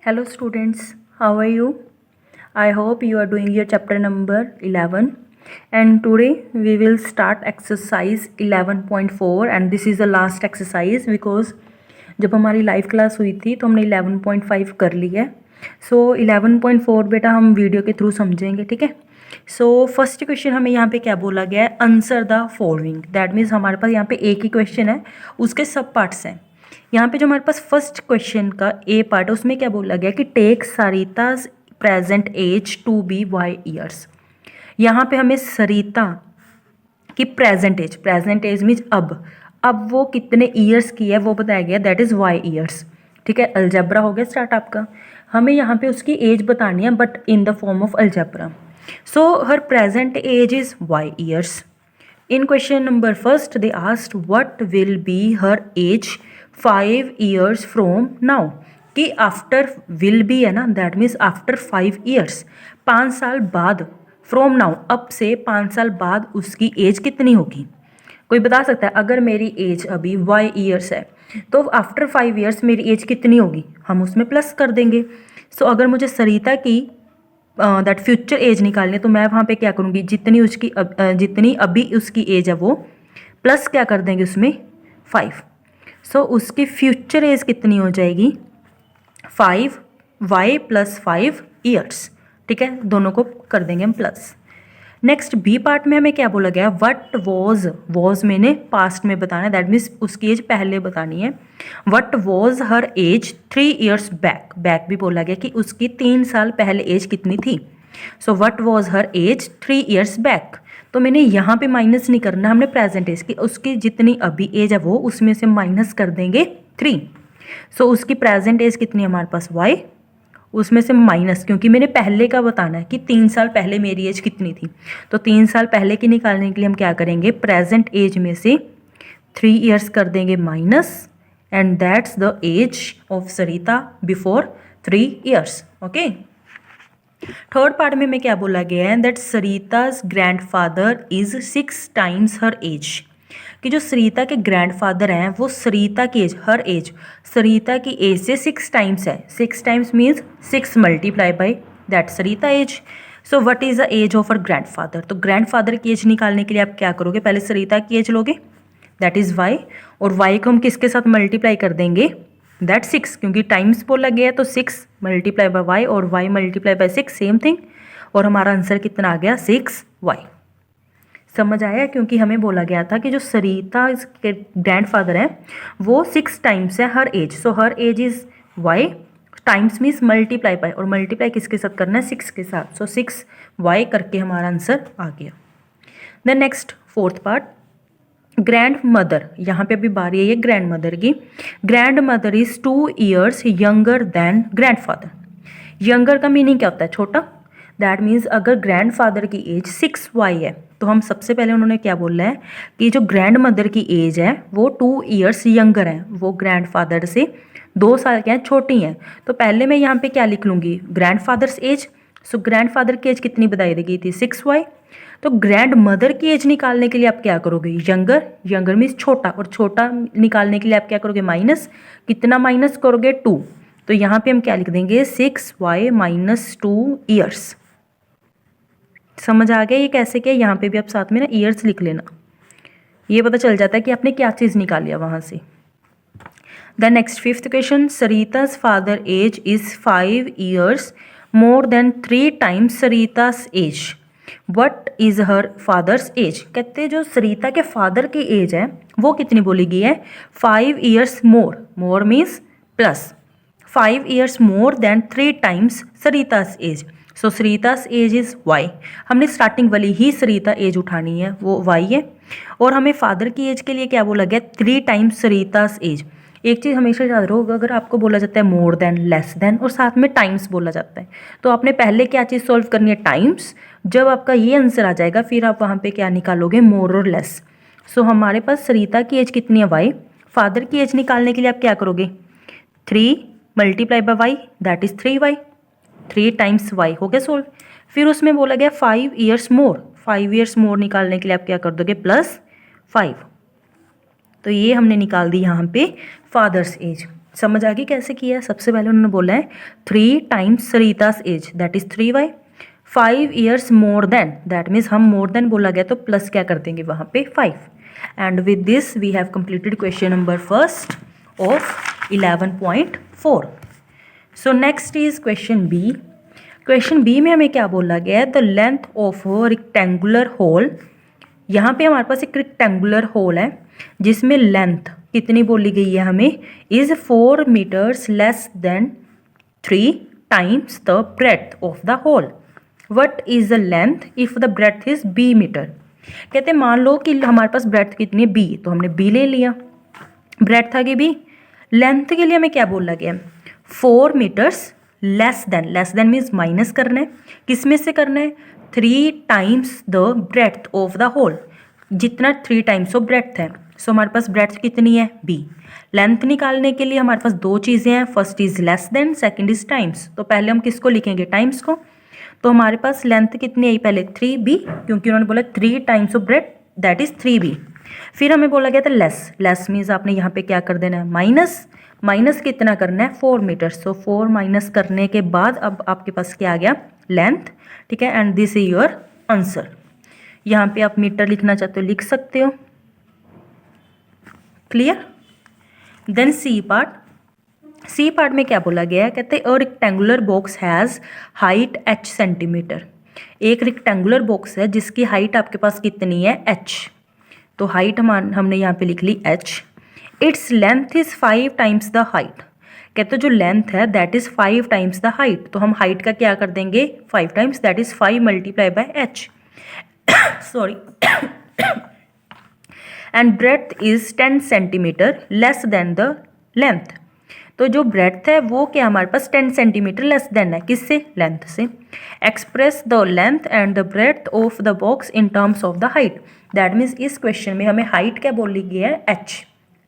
Hello students, how are you? I hope you are doing your chapter number 11 and today we will start exercise 11.4 and this is the last exercise because जब हमारी live class हुई थी तो हमने 11.5 कर ली है। सो 11.4 बेटा हम वीडियो के थ्रू समझेंगे, ठीक है। सो फर्स्ट क्वेश्चन हमें यहाँ पे क्या बोला गया है, answer the following. That means हमारे पास यहाँ पे एक ही क्वेश्चन है, उसके सब पार्ट्स हैं। यहाँ पे जो हमारे पास फर्स्ट क्वेश्चन का ए पार्ट है उसमें क्या बोला गया कि take Sarita's present age to be y years. यहाँ पे हमें सरिता की प्रेजेंट एज मीन्स अब वो कितने ईयर्स की है वो बताया गया, दैट इज़ वाई ईयर्स, ठीक है। अलजेब्रा हो गया स्टार्ट आपका। हमें यहाँ पे उसकी एज बतानी है but in the form of algebra. So her present age is y years. In question number first, they asked what will be her age 5 years from now। कि आफ्टर विल बी है ना, that means after 5 years, 5 साल बाद, from now अब से 5 साल बाद उसकी एज कितनी होगी। कोई बता सकता है अगर मेरी एज अभी y ईयर्स है तो आफ्टर 5 years मेरी एज कितनी होगी, हम उसमें प्लस कर देंगे। सो अगर मुझे सरिता की दैट फ्यूचर एज निकालनी है तो मैं वहाँ पे क्या करूँगी, जितनी अभी उसकी एज है वो प्लस क्या कर देंगे उसमें 5। सो उसकी फ्यूचर एज कितनी हो जाएगी 5y + 5 ईयर्स, ठीक है। दोनों को कर देंगे हम प्लस। नेक्स्ट बी पार्ट में हमें क्या बोला गया, वट वॉज मैंने पास्ट में बताना है, दैट मीन्स उसकी एज पहले बतानी है। What was her age 3 years back भी बोला गया कि उसकी 3 साल पहले एज कितनी थी। So what was her age 3 years back. तो मैंने यहाँ पे माइनस नहीं करना, हमने प्रेजेंट एज की उसकी जितनी अभी एज है वो उसमें से माइनस कर देंगे 3। सो उसकी प्रेजेंट एज कितनी है हमारे पास y, उसमें से माइनस, क्योंकि मैंने पहले का बताना है कि 3 साल पहले मेरी एज कितनी थी। तो 3 साल पहले की निकालने के लिए हम क्या करेंगे, प्रेजेंट एज में से 3 years कर देंगे minus, and that's the age of Sarita before 3 years। Okay. Third part में हमें क्या बोला गया है, that Sarita's grandfather is 6 times her age. कि जो सरिता के ग्रैंडफादर हैं वो सरिता की एज, हर एज सरिता की एज से 6 times है। 6 times means 6 × that Sarita age. So what is the age of her grandfather. तो ग्रैंडफादर की एज निकालने के लिए आप क्या करोगे, पहले सरिता की एज लोगे, दैट इज़ y, और y को हम किसके साथ मल्टीप्लाई कर देंगे, दैट 6, क्योंकि टाइम्स बोला गया है तो 6 × y और y × 6 सेम थिंग, और हमारा आंसर कितना आ गया 6y। समझ आया, क्योंकि हमें बोला गया था कि जो सरिता के ग्रैंडफादर हैं वो 6 times है her age. So her age is y, times means multiply by, और मल्टीप्लाई किसके साथ करना है 6 के साथ। सो 6y करके हमारा आंसर आ गया। Then next fourth part, grandmother. यहाँ पे अभी बारी है ये ग्रैंड मदर की। Grandmother is 2 years younger than grandfather. Younger का मीनिंग क्या होता है, छोटा। दैट मीन्स अगर ग्रैंडफादर की एज 6y है तो हम सबसे पहले उन्होंने क्या बोला है कि जो ग्रैंड मदर की एज है वो 2 years यंगर है, वो ग्रैंडफादर से 2 साल क्या है छोटी हैं। तो पहले मैं यहाँ पे क्या लिख लूँगी, ग्रैंडफादर्स एज। सो ग्रैंडफादर की एज कितनी बताई गई थी 6y। तो ग्रैंड मदर की एज निकालने के लिए आप क्या करोगे, यंगर मीन्स छोटा, और छोटा निकालने के लिए आप क्या करोगे माइनस, कितना माइनस करोगे 2। तो यहाँ पे हम क्या लिख देंगे 6y - 2 years। समझ आ गया ये कैसे किया, यहाँ पे भी आप साथ में ना ईयर्स लिख लेना, ये पता चल जाता है कि आपने क्या चीज़ निकाल लिया वहाँ से। The next fifth question, Sarita's father age is 5 years more than 3 times Sarita's age. What is her father's age. कहते हैं जो सरिता के फादर की एज है वो कितनी बोली गई है 5 years more means plus 5 years more than 3 times Sarita's age. So Sarita's age is y। हमने स्टार्टिंग वाली ही सरिता एज उठानी है, वो y है, और हमें फादर की एज के लिए क्या बोला गया 3 times सरिताज एज। एक चीज़ हमेशा याद रहो, अगर आपको बोला जाता है मोर देन, लेस देन और साथ में टाइम्स बोला जाता है तो आपने पहले क्या चीज़ सॉल्व करनी है, टाइम्स। जब आपका ये आंसर आ जाएगा फिर आप वहाँ पे क्या निकालोगे, मोर और लेस। सो हमारे पास सरिता की एज कितनी है y, फादर की एज निकालने के लिए आप क्या करोगे 3 × y, that is 3y, 3 times y हो गया सोल्व। फिर उसमें बोला गया 5 years मोर, 5 years मोर निकालने के लिए आप क्या कर दोगे +5। तो ये हमने निकाल दी यहाँ पे फादर्स एज। समझ आ गई कैसे किया है? सबसे पहले उन्होंने बोला है 3 times Sarita's age, that is 3y, 5 years more than, that means हम मोर देन बोला गया तो प्लस क्या कर देंगे वहाँ पे 5. And with this we have completed question number first of 11.4. So next is question B. Question B में हमें क्या बोला गया है? The length of a rectangular hole. यहाँ पे हमारे पास एक रेक्टेंगुलर होल है जिसमें लेंथ कितनी बोली गई है हमें? Is 4 metres less than 3 times the breadth of the hole. What is the length if the breadth is b metre. कहते हैं मान लो कि हमारे पास ब्रेथ कितनी है b, तो हमने b ले लिया, ब्रेथ आगे b. लेंथ के लिए हमें क्या बोला गया? 4 metres less than means minus करना है. किस में से करना है? 3 times the breadth of the hole, जितना 3 टाइम्स ऑफ ब्रेथ है. सो हमारे पास ब्रेथ कितनी है? b. लेंथ निकालने के लिए हमारे पास दो चीज़ें हैं, first is less than, second is times. तो पहले हम किसको लिखेंगे? टाइम्स को. तो हमारे पास लेंथ कितनी आई पहले? 3b, क्योंकि उन्होंने बोला 3 times of breadth, that is 3b. फिर हमें बोला गया था लेस मीन्स आपने यहाँ पे क्या कर देना है? माइनस कितना करना है? 4 मीटर्स. सो 4 माइनस करने के बाद अब आपके पास क्या आ गया? लेंथ. ठीक है, and this is your answer. यहाँ पे आप मीटर लिखना चाहते हो लिख सकते हो. क्लियर? देन सी पार्ट में क्या बोला गया है? कहते हैं a rectangular box has height h centimetre. एक रेक्टेंगुलर बॉक्स है जिसकी हाइट आपके पास कितनी है? h. तो हाइट हमने यहाँ पे लिख ली h. It's length is 5 times the height. कहते जो लेंथ है that is 5 times the height. तो हम हाइट का क्या कर देंगे? 5 times, that is 5 multiply by h. Sorry. And breadth is 10 centimetre less than the length. तो जो ब्रेथ है वो क्या हमारे पास 10 सेंटीमीटर लेस देन है. किससे? लेंथ से. Express the length and the breadth of the box in terms of the height. दैट मीन्स इस क्वेश्चन में हमें हाइट क्या बोली गई है? h.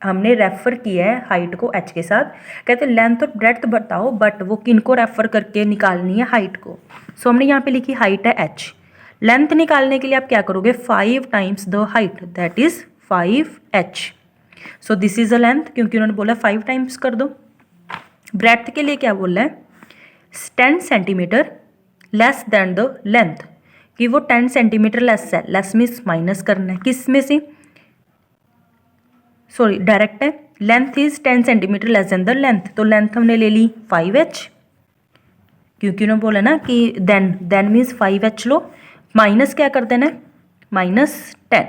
हमने रेफर किया है हाइट को h के साथ. कहते हैं लेंथ और ब्रेथ बताओ, बट वो किन को रेफर करके निकालनी है? हाइट को. सो हमने यहाँ पे लिखी हाइट है h. लेंथ निकालने के लिए आप क्या करोगे? 5 times the height, that is 5h. So this is the length, क्योंकि उन्होंने बोला 5 टाइम्स कर दो. ब्रेथ के लिए क्या बोला है? 10 centimetre less than the length, कि वो 10 सेंटीमीटर लेस है. लेस मीन्स माइनस करना है. किस में से? सॉरी, डायरेक्ट है. Length is 10 centimetre less than the length. तो लेंथ हमने ले ली 5h, क्योंकि उन्होंने बोला ना कि देन मीन्स 5h लो, माइनस क्या कर देना है? -10.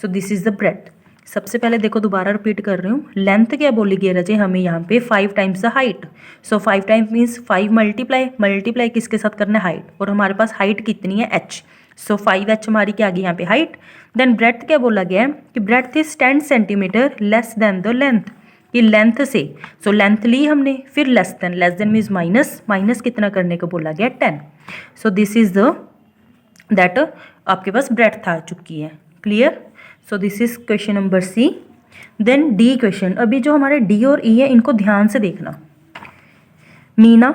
So this is the breadth. सबसे पहले देखो, दोबारा रिपीट कर रही हूँ. लेंथ क्या बोली गई रजे हमें यहाँ पे? 5 times the height. So 5 times means 5 multiply किसके साथ करना है? हाइट. और हमारे पास हाइट कितनी है? h. सो 5h हमारी क्या आ गई यहाँ पे? हाइट. देन ब्रेथ क्या बोला गया है? कि breadth is 10 centimetre less than the length, कि लेंथ से. सो लेंथ ली हमने, फिर लेस देन मीन्स माइनस कितना करने को बोला गया? 10. So this is the that आपके पास ब्रेथ आ चुकी है. Clear? So this is question number C. Then D question. अभी जो हमारे डी और ई है इनको ध्यान से देखना. मीना,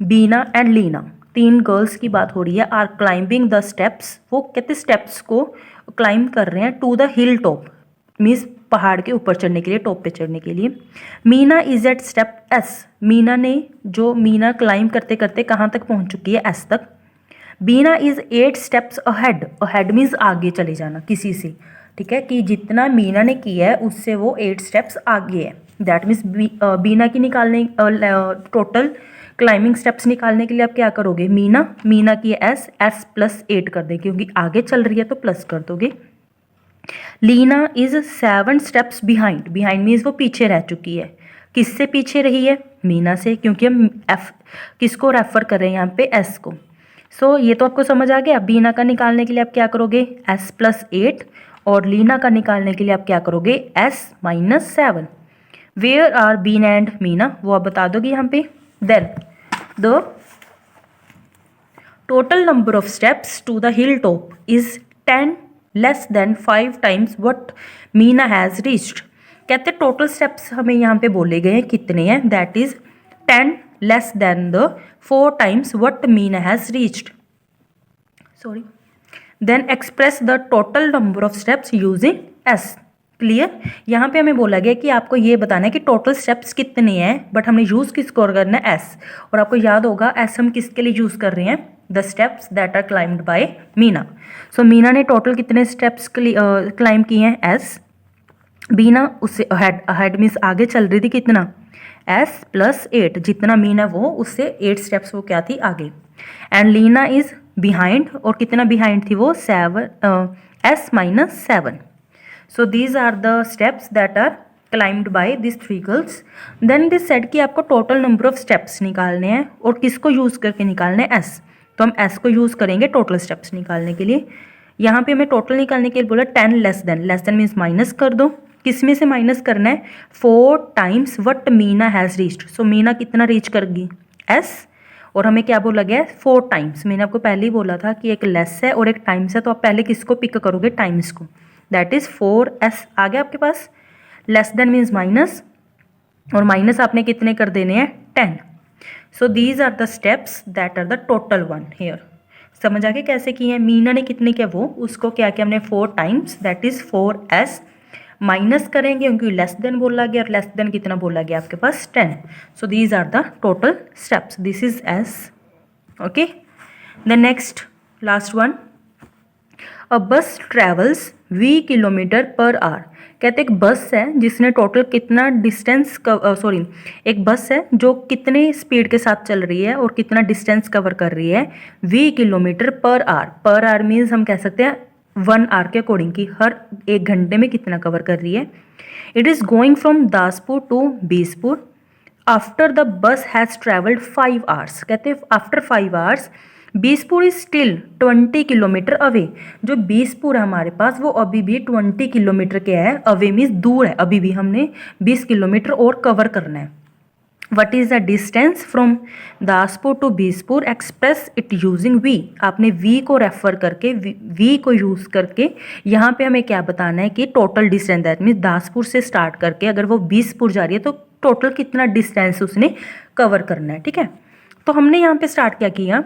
बीना एंड लीना, 3 गर्ल्स की बात हो रही है. Are climbing the steps. वो कहते स्टेप्स को क्लाइंब कर रहे हैं to the hill top, means पहाड़ के ऊपर चढ़ने के लिए, टॉप पे चढ़ने के लिए. Meena is at step s. Meena climb करते करते कहाँ तक पहुँच चुकी है? एस तक. Beena is 8 steps ahead means आगे चले जाना किसी से. ठीक है, कि जितना मीना ने किया है उससे वो 8 स्टेप्स आगे है. दैट मीन्स बीना की निकालने टोटल क्लाइंबिंग स्टेप्स निकालने के लिए आप क्या करोगे? मीना की एस प्लस 8 कर दे, क्योंकि आगे चल रही है तो प्लस कर दोगे. Leena is 7 steps behind means वो पीछे रह चुकी है. किससे पीछे रही है? मीना से, क्योंकि हम किसको रेफर कर रहे हैं यहाँ पे? एस को. सो ये तो आपको समझ आ गया. बीना का निकालने के लिए आप क्या करोगे? s plus 8. और लीना का निकालने के लिए आप क्या करोगे? s minus 7. Where are Beena and Meena, वो आप बता दोगे यहाँ पे. Then the total number of steps to the hill top is 10 less than 5 times what Meena has reached. कहते टोटल स्टेप्स हमें यहाँ पे बोले गए हैं कितने हैं? That is 10 less than the 4 times what Meena has reached. Sorry. Then express the total number of steps using s. Clear. यहाँ पे हमें बोला गया कि आपको ये बताना है कि टोटल स्टेप्स कितने हैं, बट हमने यूज़ किसको करना है, एस। और आपको याद होगा एस हम किसके लिए यूज़ कर रहे हैं, the steps that are climbed by Meena. सो मीना ने टोटल कितने स्टेप्स क्लाइम किए हैं, एस। बीना उससे हेड मीन्स आगे चल रही थी कितना, एस प्लस 8, जितना मीन है वो उससे 8 स्टेप्स वो क्या थी आगे। एंड लीना इज बिहाइंड, और कितना बिहाइंड थी वो, 7 s minus 7। So these are the steps that are climbed by this 3 girls. Then this said कि आपको टोटल नंबर ऑफ स्टेप्स निकालने हैं, और किसको यूज़ करके निकालने हैं, एस। तो हम एस को यूज़ करेंगे टोटल स्टेप्स निकालने के लिए। यहाँ पे हमें टोटल निकालने के लिए बोला 10 लेस देन मीन्स माइनस कर दो। किस में से माइनस करना है, 4 times what Meena has reached. सो मीना कितना रीच करेगी, एस। और हमें क्या बोला गया है, 4 टाइम्स। मैंने आपको पहले ही बोला था कि एक लेस है और एक टाइम्स है, तो आप पहले किसको पिक करोगे, टाइम्स को। दैट इज 4s आ गया आपके पास। लेस देन मीन्स माइनस, और माइनस आपने कितने कर देने हैं, 10। So these are the steps that are the total one here. समझ आगे कैसे किए हैं, मीना ने कितने किया, वो उसको क्या किया हमने 4 times, that is 4s। Minus करेंगे क्योंकि लेस देन बोला गया, और लेस देन कितना बोला गया आपके पास, 10। So these are the total steps, this is S. Okay, the next last one, a bus travels v kilometre per hour. कहते एक बस है जिसने टोटल कितना डिस्टेंस सॉरी, एक बस है जो कितने स्पीड के साथ चल रही है और कितना डिस्टेंस कवर कर रही है, v kilometre per our. Per hour means हम कह सकते हैं 1 आवर के अकॉर्डिंग की हर 1 घंटे में कितना कवर कर रही है। It is going from Daspur to Bispur after the bus has travelled 5 hours. कहते हैं after 5 hours Bispur is still 20 kilometres away. जो बीसपुर है हमारे पास वो अभी भी 20 किलोमीटर के है, अवे मीन्स दूर है, अभी भी हमने 20 किलोमीटर और कवर करना है। What is the distance from Daspur to Bispur, express it using v. आपने वी को रेफर करके, वी को यूज़ करके यहाँ पे हमें क्या बताना है कि total distance, that means Daspur से स्टार्ट करके अगर वो बीसपुर जा रही है तो टोटल कितना डिस्टेंस उसने कवर करना है। ठीक है, तो हमने यहाँ पे स्टार्ट क्या किया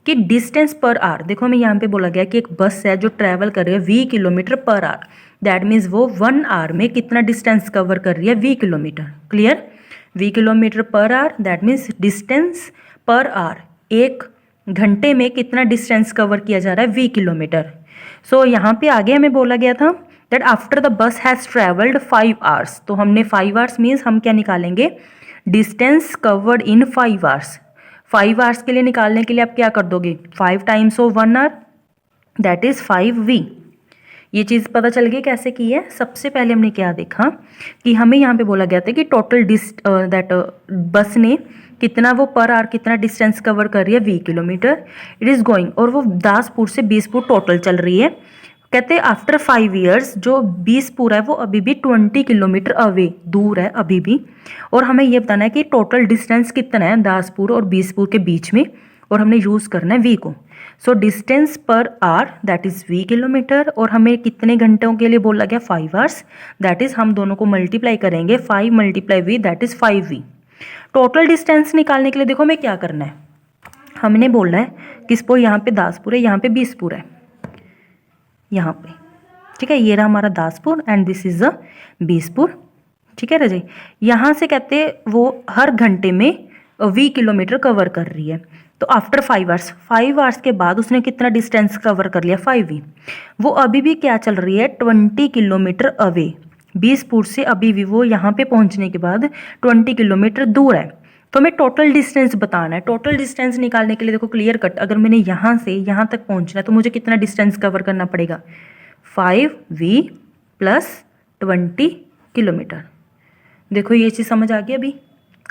कि डिस्टेंस पर आवर। देखो हमें यहाँ पे बोला गया कि एक बस है जो ट्रैवल कर रही है 20 kilometre per our, that means वो 1 आवर में कितना डिस्टेंस कवर कर रही है, 20 kilometre. Clear, 20 kilometre per our, that means distance per hour, 1 घंटे में कितना डिस्टेंस कवर किया जा रहा है, 20 किलोमीटर। सो यहाँ पे आगे हमें बोला गया था that after the bus has travelled 5 hours. तो हमने 5 आवर्स मीन्स हम क्या निकालेंगे, distance covered in 5 hours. 5 hours के लिए निकालने के लिए आप क्या कर दोगे, 5 times of 1 hour, that is 5v। ये चीज़ पता चल गई कैसे की है। सबसे पहले हमने क्या देखा कि हमें यहाँ पे बोला गया था कि टोटल बस ने कितना, वो पर आवर कितना डिस्टेंस कवर कर रही है, 20 किलोमीटर। इट इज़ गोइंग, और वो दासपुर से बीसपुर टोटल चल रही है। कहते हैं आफ्टर 5 ईयर्स जो बीसपुर है वो अभी भी 20 किलोमीटर अवे, दूर है अभी भी। और हमें ये बताना है कि टोटल डिस्टेंस कितना है दासपुर और बीसपुर के बीच में, और हमने यूज़ करना है वी को। So distance per hour that is 20 kilometre, और हमें कितने घंटों के लिए बोला गया, 5 आवर्स। दैट इज़ हम दोनों को मल्टीप्लाई करेंगे, 5 × v that is 5v। Total distance निकालने के लिए देखो हमें क्या करना है, हमने बोला है किसको, यहाँ पे दासपुर है, यहाँ पे बीसपुर है, यहाँ पे। ठीक है, ये रहा हमारा Daspur and this is a Bispur. ठीक है रजय, यहाँ से कहते हैं वो हर घंटे में 20 किलोमीटर कवर कर रही है। तो आफ्टर 5 आवर्स, 5 आवर्स के बाद उसने कितना डिस्टेंस कवर कर लिया, 5v। वो अभी भी क्या चल रही है, 20 किलोमीटर अवे। बीसपुर से अभी भी वो यहाँ पे पहुँचने के बाद 20 किलोमीटर दूर है। तो हमें टोटल डिस्टेंस बताना है। टोटल डिस्टेंस निकालने के लिए देखो क्लियर कट, अगर मैंने यहाँ से यहाँ तक पहुँचना है तो मुझे कितना डिस्टेंस कवर करना पड़ेगा, 5v + 20 किलोमीटर। देखो ये चीज़ समझ आ गई अभी,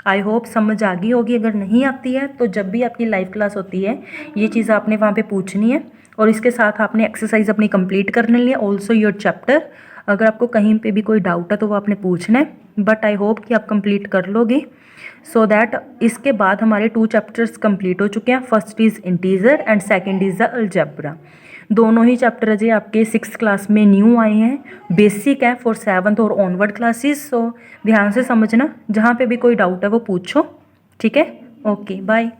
आई होप समझ आ गई होगी। अगर नहीं आती है तो जब भी आपकी लाइव क्लास होती है ये चीज़ आपने वहाँ पे पूछनी है, और इसके साथ आपने एक्सरसाइज अपनी कंप्लीट करने लिए, ऑल्सो योर चैप्टर। अगर आपको कहीं पे भी कोई डाउट है तो वो आपने पूछना है, बट आई होप कि आप कंप्लीट कर लोगे। सो दैट इसके बाद हमारे 2 चैप्टर्स कंप्लीट हो चुके हैं। First is integer and second is the algebra. दोनों ही चैप्टर अजय आपके 6th क्लास में न्यू आए हैं, बेसिक है फॉर 7th और ऑनवर्ड क्लासेस। सो ध्यान से समझना, जहाँ पे भी कोई डाउट है वो पूछो। ठीक है, ओके बाय।